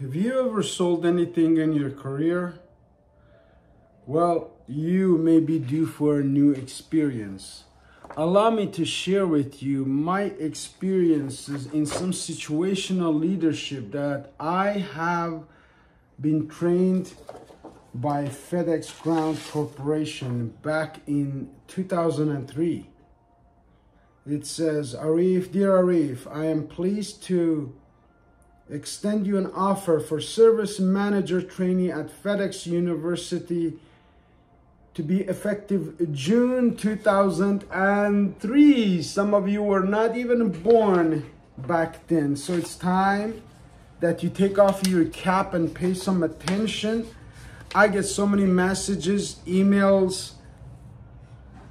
Have you ever sold anything in your career? Well, you may be due for a new experience. Allow me to share with you my experiences in some situational leadership that I have been trained by FedEx Ground Corporation back in 2003. It says, Arif, dear Arif, I am pleased to extend you an offer for service manager trainee at FedEx University to be effective June 2003. Some of you were not even born back then. So it's time that you take off your cap and pay some attention. I get so many messages, emails,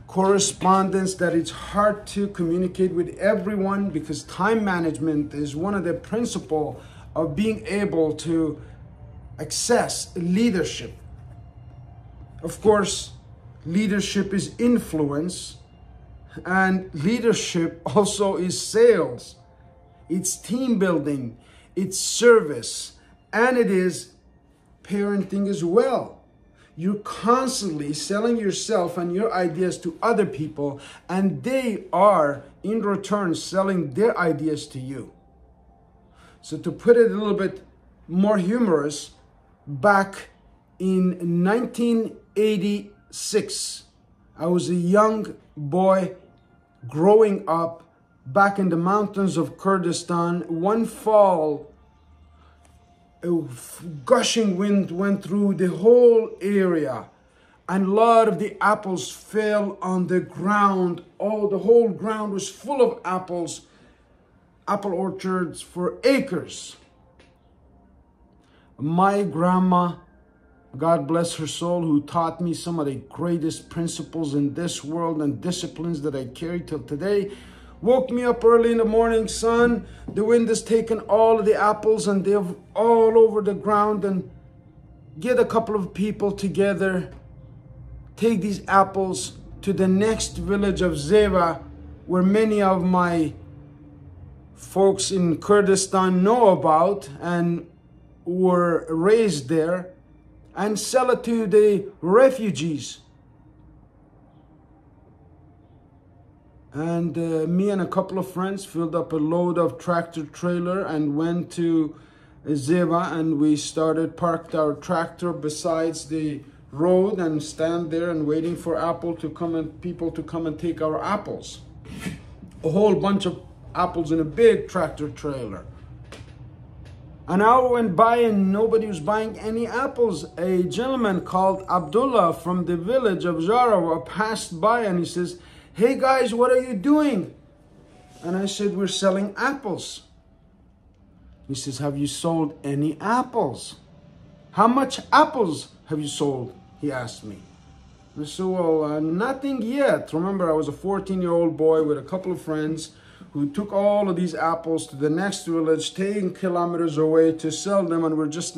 correspondence that it's hard to communicate with everyone because time management is one of the principles of being able to access leadership. Of course, leadership is influence, and leadership also is sales. It's team building, it's service, and it is parenting as well. You're constantly selling yourself and your ideas to other people, and they are in return selling their ideas to you. So to put it a little bit more humorous, back in 1986, I was a young boy growing up back in the mountains of Kurdistan. One fall, a gushing wind went through the whole area, and a lot of the apples fell on the ground. Oh, the whole ground was full of apples, apple orchards for acres. My grandma, God bless her soul, who taught me some of the greatest principles in this world and disciplines that I carry till today, woke me up early in the morning. Son, the wind has taken all of the apples and they're all over the ground, and get a couple of people together, take these apples to the next village of Zeva, where many of my folks in Kurdistan know about and were raised there, and sell it to the refugees. And me and a couple of friends filled up a load of tractor trailer and went to Zeva, and we parked our tractor besides the road and stand there and waiting for people to come and take our apples. A whole bunch of apples in a big tractor trailer. An hour went by and nobody was buying any apples. A gentleman called Abdullah from the village of Jarawa passed by, and he says, "Hey guys, what are you doing?" And I said, "We're selling apples." He says, "Have you sold any apples?" "How much apples have you sold?" he asked me. I said, "Well, nothing yet." Remember, I was a 14-year-old boy with a couple of friends who took all of these apples to the next village, 10 kilometers away, to sell them, and we're just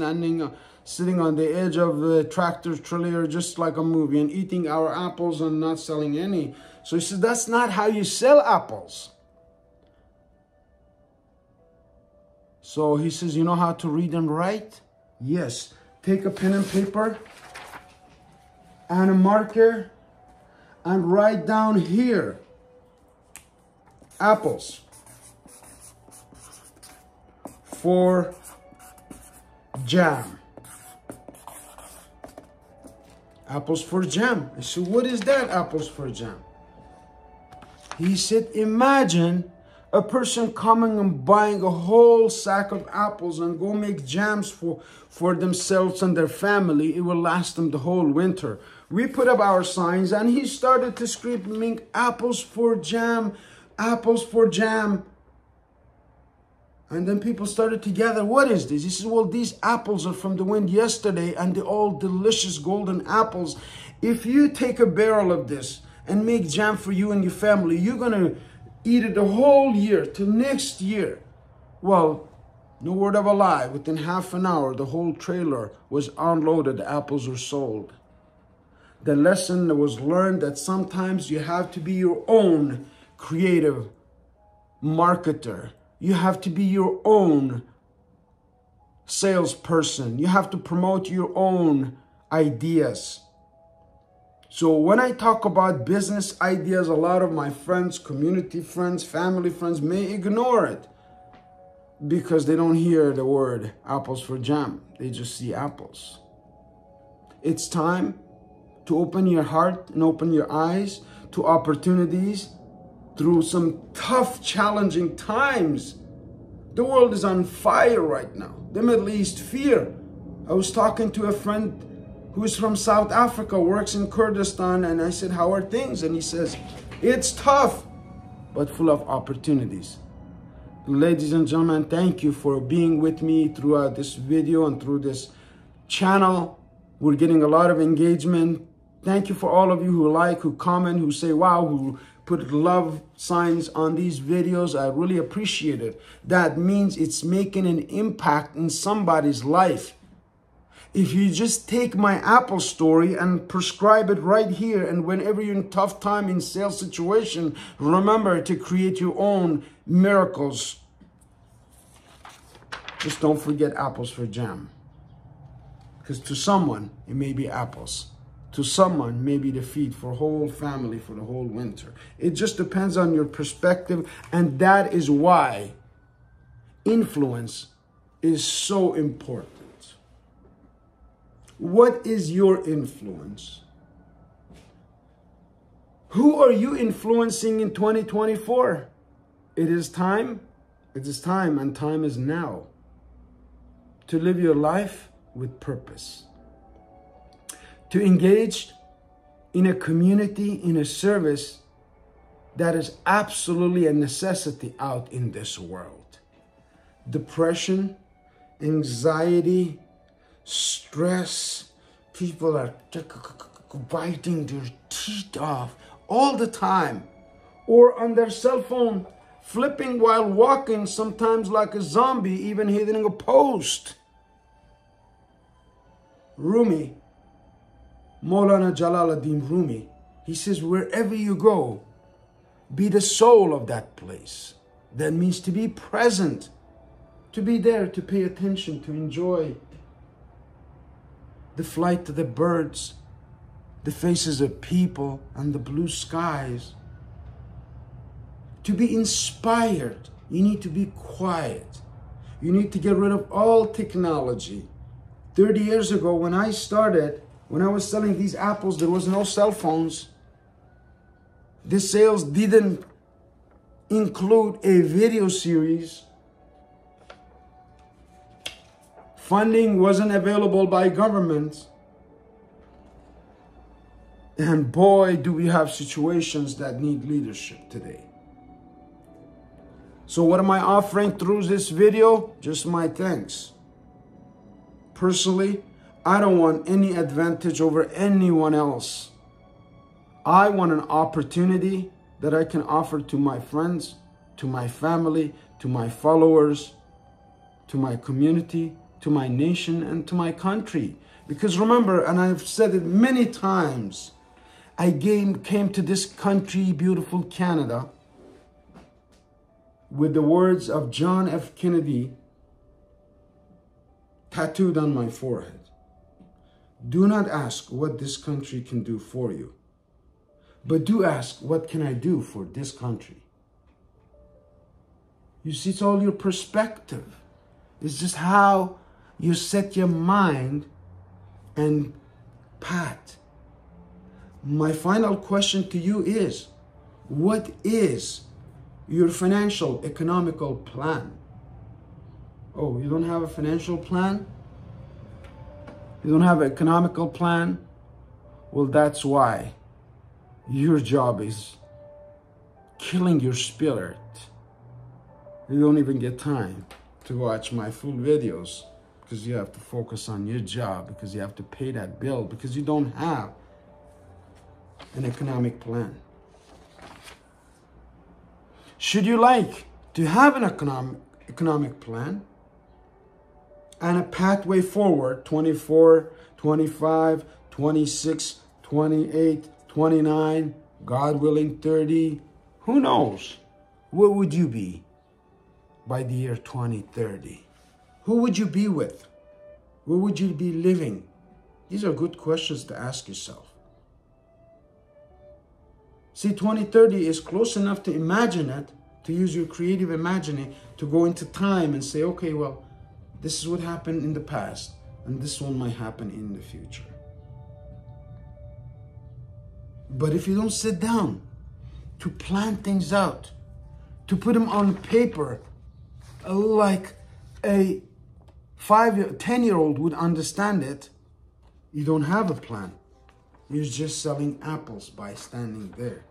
sitting on the edge of the tractor trailer, just like a movie, and eating our apples and not selling any. So he says, "That's not how you sell apples." So he says, "You know how to read and write?" "Yes." "Take a pen and paper and a marker and write down here, apples for jam." Apples for jam. I said, "What is that, apples for jam?" He said, "Imagine a person coming and buying a whole sack of apples and go make jams for themselves and their family. It will last them the whole winter." We put up our signs, and he started to screaming, "Apples for jam, apples for jam." And then people started to gather, "What is this?" He says, "Well, these apples are from the wind yesterday, and they're all delicious golden apples. If you take a barrel of this and make jam for you and your family, you're going to eat it the whole year till next year." Well, no word of a lie, within half an hour, the whole trailer was unloaded. The apples were sold. The lesson was learned that sometimes you have to be your own creative marketer. You have to be your own salesperson. You have to promote your own ideas. So when I talk about business ideas, a lot of my friends, community friends, family friends may ignore it because they don't hear the word apples for jam. They just see apples. It's time to open your heart and open your eyes to opportunities through some tough, challenging times. The world is on fire right now. The Middle East, fear. I was talking to a friend who is from South Africa, works in Kurdistan, and I said, how are things? And he says, it's tough, but full of opportunities. Ladies and gentlemen, thank you for being with me throughout this video and through this channel. We're getting a lot of engagement. Thank you for all of you who like, who comment, who say, wow, who put love signs on these videos. I really appreciate it. That means it's making an impact in somebody's life. If you just take my Apple story and prescribe it right here, and whenever you're in a tough time in sales situation, remember to create your own miracles. Just don't forget apples for jam. Because to someone, it may be apples. To someone, maybe the feed for a whole family for the whole winter. It just depends on your perspective, and that is why influence is so important. What is your influence? Who are you influencing in 2024? It is time. It is time, and time is now to live your life with purpose. To engage in a community, in a service that is absolutely a necessity out in this world. Depression, anxiety, stress, people are biting their teeth off all the time, or on their cell phone, flipping while walking, sometimes like a zombie, even hitting a post. Rumi, Maulana Jalaluddin Rumi, he says, wherever you go, be the soul of that place. That means to be present, to be there, to pay attention, to enjoy the flight of the birds, the faces of people, and the blue skies. To be inspired, you need to be quiet. You need to get rid of all technology. 30 years ago, when I started, when I was selling these apples, there was no cell phones. The sales didn't include a video series. Funding wasn't available by government. And boy, do we have situations that need leadership today. So what am I offering through this video? Just my thanks. Personally, I don't want any advantage over anyone else. I want an opportunity that I can offer to my friends, to my family, to my followers, to my community, to my nation, and to my country. Because remember, and I've said it many times, I came to this country, beautiful Canada, with the words of John F. Kennedy tattooed on my forehead. Do not ask what this country can do for you, but do ask, what can I do for this country? You see, it's all your perspective. It's just how you set your mind and path. My final question to you is, what is your financial, economical plan? Oh, you don't have a financial plan? You don't have an economical plan? Well, that's why your job is killing your spirit. You don't even get time to watch my full videos because you have to focus on your job, because you have to pay that bill, because you don't have an economic plan. Should you like to have an economic plan and a pathway forward, 24, 25, 26, 28, 29, God willing, 30, who knows? Where would you be by the year 2030? Who would you be with? Where would you be living? These are good questions to ask yourself. See, 2030 is close enough to imagine it, to use your creative imagining, to go into time and say, okay, well, this is what happened in the past, and this one might happen in the future. But if you don't sit down to plan things out, to put them on paper, like a 10-year-old would understand it, you don't have a plan. You're just selling apples by standing there.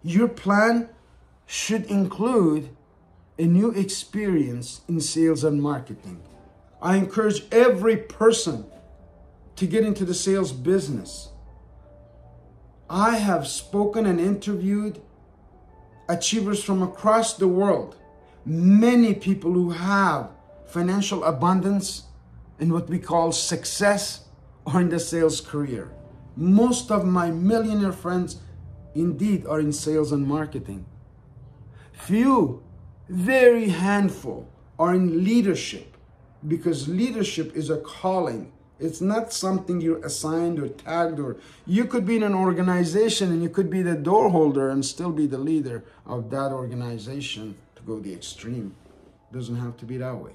Your plan should include a new experience in sales and marketing. I encourage every person to get into the sales business. I have spoken and interviewed achievers from across the world. Many people who have financial abundance and what we call success are in the sales career. Most of my millionaire friends indeed are in sales and marketing. Few, very handful, are in leadership, because leadership is a calling. It's not something you're assigned or tagged, or you could be in an organization and you could be the door holder and still be the leader of that organization to go the extreme. It doesn't have to be that way.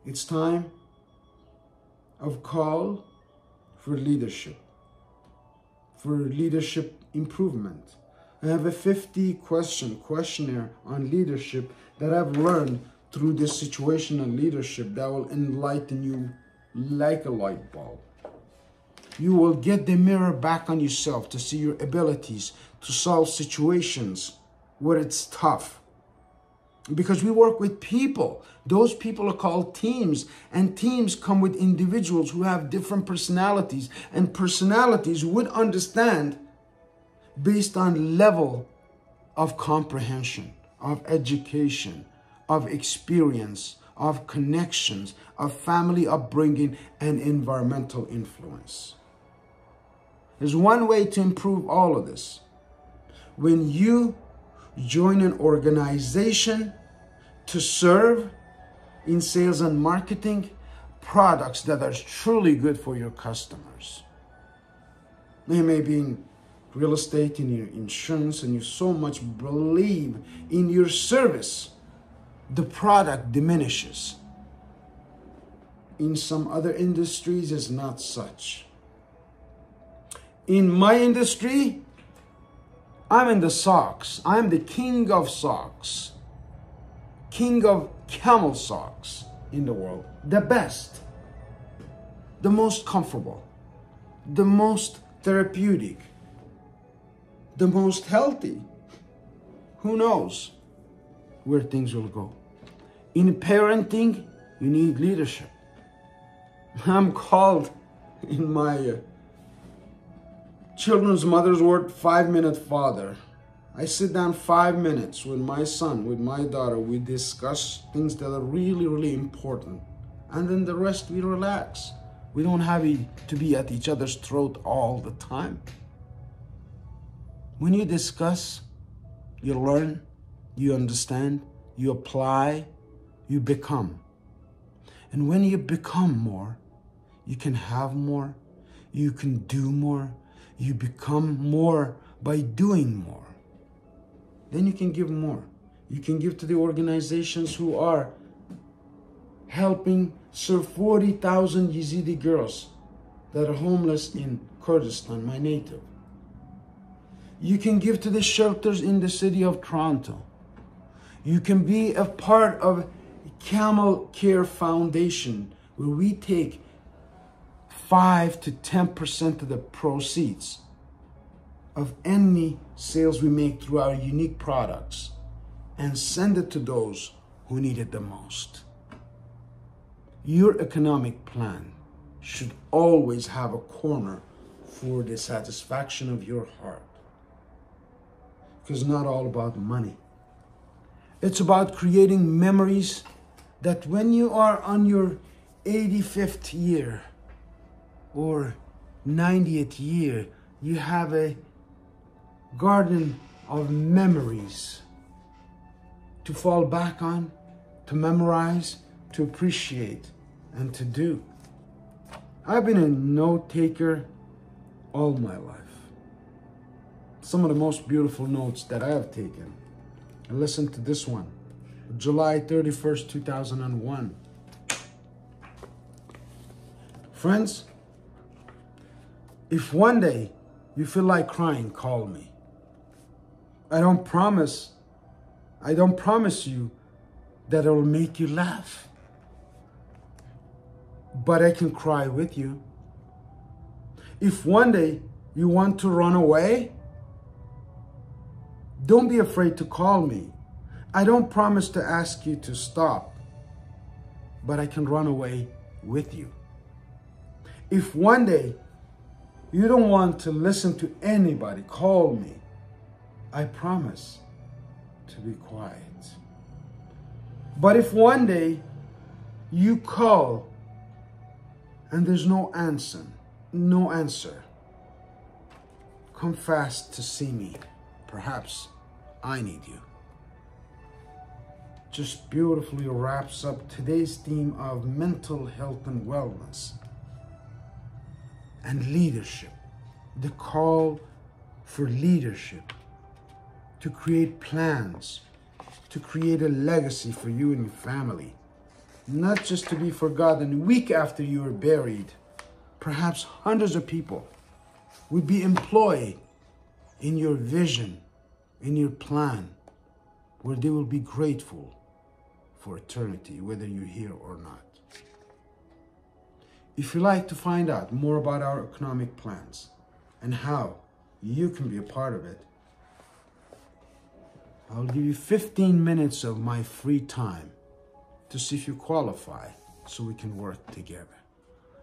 It's time of call for leadership, for leadership improvement. I have a 50-question questionnaire on leadership that I've learned through this situational leadership that will enlighten you like a light bulb. You will get the mirror back on yourself to see your abilities to solve situations where it's tough. Because we work with people. Those people are called teams, and teams come with individuals who have different personalities, and personalities would understand based on level of comprehension, of education, of experience, of connections, of family upbringing, and environmental influence. There's one way to improve all of this. When you join an organization to serve in sales and marketing products that are truly good for your customers. They may be in real estate, in your insurance, and you so much believe in your service, the product diminishes. In some other industries, it's not such. In my industry, I'm in the socks. I'm the king of socks. King of camel socks in the world. The best. The most comfortable. The most therapeutic. The most healthy. Who knows where things will go? In parenting, you need leadership. I'm called in my children's mother's word 5-minute father. I sit down 5 minutes with my son, with my daughter. We discuss things that are really, really important. And then the rest we relax. We don't have to be at each other's throat all the time. When you discuss, you learn, you understand, you apply, you become. And when you become more, you can have more, you can do more, you become more by doing more. Then you can give more. You can give to the organizations who are helping serve 40,000 Yazidi girls that are homeless in Kurdistan, my native. You can give to the shelters in the city of Toronto. You can be a part of Camel Care Foundation, where we take 5 to 10% of the proceeds of any sales we make through our unique products and send it to those who need it the most. Your economic plan should always have a corner for the satisfaction of your heart. Because it's not all about money. It's about creating memories that when you are on your 85th year or 90th year, you have a garden of memories to fall back on, to memorize, to appreciate and to do. I've been a note taker all my life. Some of the most beautiful notes that I have taken. And listen to this one. July 31st, 2001. Friends, if one day you feel like crying, call me. I don't promise you that it will make you laugh. But I can cry with you. If one day you want to run away, don't be afraid to call me. I don't promise to ask you to stop, but I can run away with you. If one day you don't want to listen to anybody, call me. I promise to be quiet. But if one day you call and there's no answer, come fast to see me. Perhaps I need you. Just beautifully wraps up today's theme of mental health and wellness and leadership. The call for leadership to create plans, to create a legacy for you and your family. Not just to be forgotten a week after you are buried. Perhaps hundreds of people will be employed in your vision, in your plan, where they will be grateful for eternity, whether you're here or not. If you'd like to find out more about our economic plans and how you can be a part of it, I'll give you 15 minutes of my free time to see if you qualify so we can work together.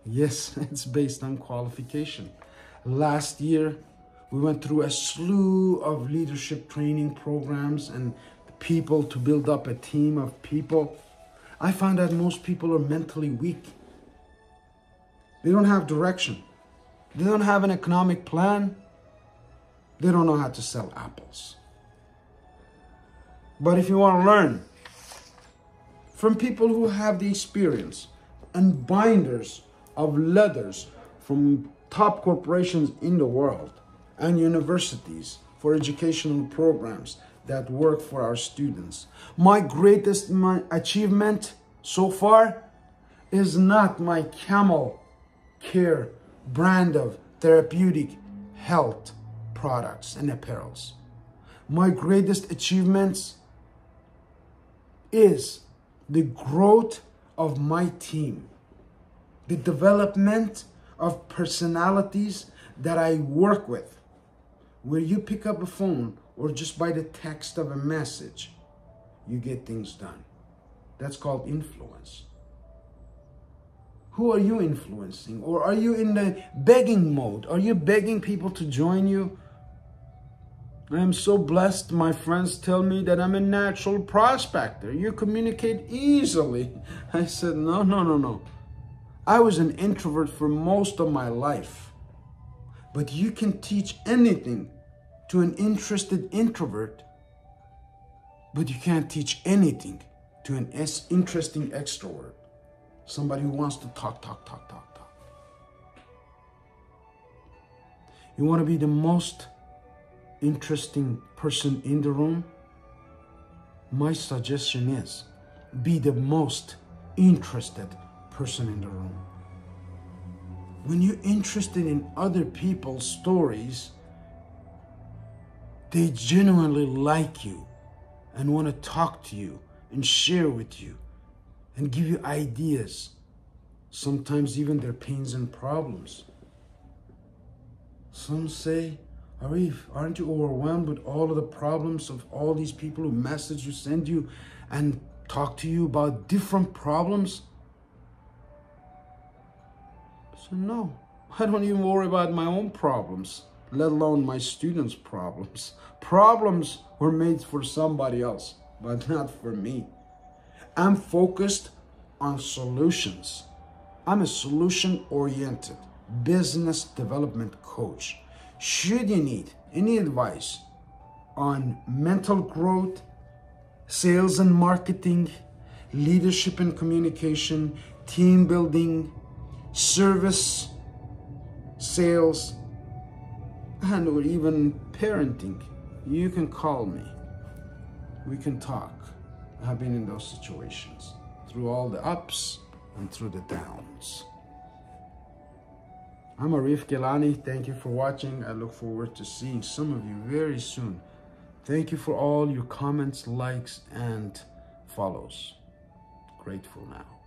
Yes, it's based on qualification. Last year, we went through a slew of leadership training programs and people to build up a team of people. I found that most people are mentally weak. They don't have direction. They don't have an economic plan. They don't know how to sell apples. But if you want to learn from people who have the experience and binders of letters from top corporations in the world and universities for educational programs that work for our students, my greatest achievement so far is not my Camel Care brand of therapeutic health products and apparels. My greatest achievements is the growth of my team, the development of personalities that I work with, where you pick up a phone or just by the text of a message, you get things done. That's called influence. Who are you influencing? Or are you in the begging mode? Are you begging people to join you? I am so blessed. My friends tell me that I'm a natural prospector. You communicate easily. I said, no. I was an introvert for most of my life. But you can teach anything to an interested introvert, but you can't teach anything to an interesting extrovert. Somebody who wants to talk. You want to be the most interesting person in the room? My suggestion is be the most interested person in the room. When you're interested in other people's stories, they genuinely like you and want to talk to you and share with you and give you ideas, sometimes even their pains and problems. Some say, Arif, aren't you overwhelmed with all of the problems of all these people who message you, send you, and talk to you about different problems? So no, I don't even worry about my own problems, let alone my students' problems. Problems were made for somebody else, but not for me. I'm focused on solutions. I'm a solution-oriented business development coach. Should you need any advice on mental growth, sales and marketing, leadership and communication, team building, service, sales, and or even parenting, you can call me. We can talk. I've been in those situations through all the ups and through the downs. I'm Arif Gilany. Thank you for watching. I look forward to seeing some of you very soon. Thank you for all your comments, likes, and follows. Grateful now.